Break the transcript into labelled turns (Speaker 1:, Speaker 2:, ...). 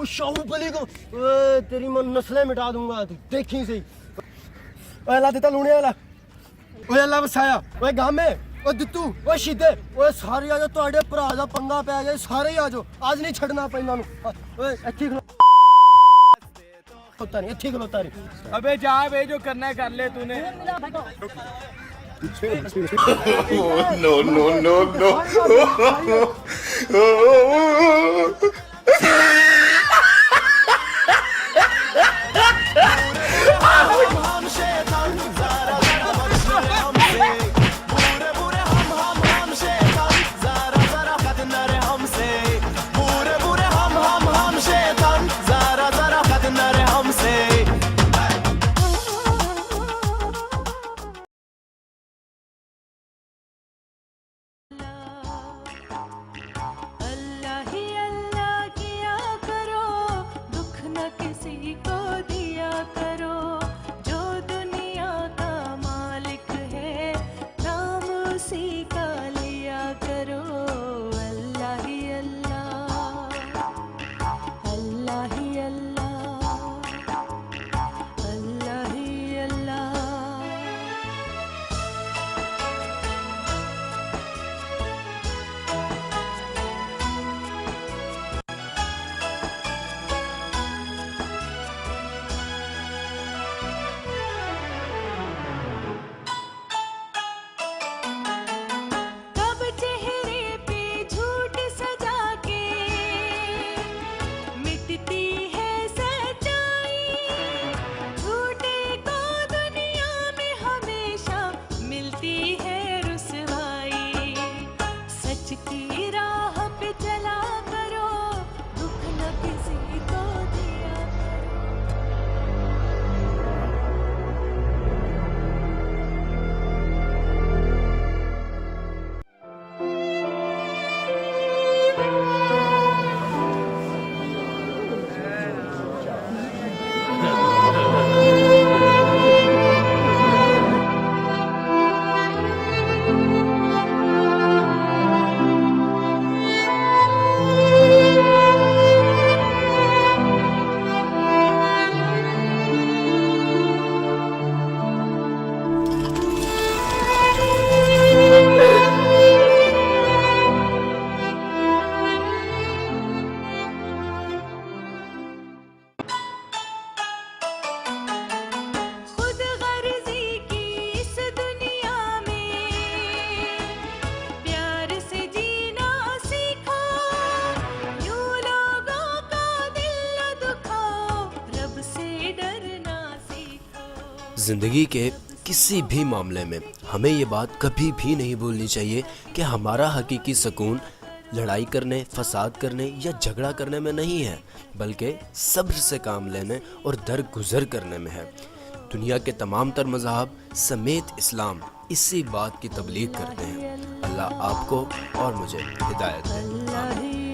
Speaker 1: शाहूबली को तेरी मैं नस्लें मिटा दूंगा, तू देखी सही। ओए अल्लाह देता लूने वाला, ओए अल्लाह बसाया, ओए गामे, ओए दित्तू, ओए शीदे, ओए सारे आ जाओ, ਤੁਹਾਡੇ ਭਰਾ ਦਾ ਪੰਗਾ ਪੈ ਗਿਆ, ਸਾਰੇ ਹੀ ਆ ਜਾਓ, आज नहीं ਛੱਡਣਾ ਪੈਂਦਾ ਨੂੰ। ओए ਇੱਥੇ खलोता नहीं, ਇੱਥੇ खलोता नहीं।
Speaker 2: अबे जा बे, जो करना है कर ले तूने।
Speaker 3: no, no, no, no.
Speaker 4: ज़िंदगी के किसी भी मामले में हमें ये बात कभी भी नहीं भूलनी चाहिए कि हमारा हकीकी सुकून लड़ाई करने, फसाद करने या झगड़ा करने में नहीं है, बल्कि सब्र से काम लेने और दरगुजर करने में है। दुनिया के तमाम तर मज़हब समेत इस्लाम इसी बात की तबलीग करते हैं। अल्लाह आपको और मुझे हिदायत दे।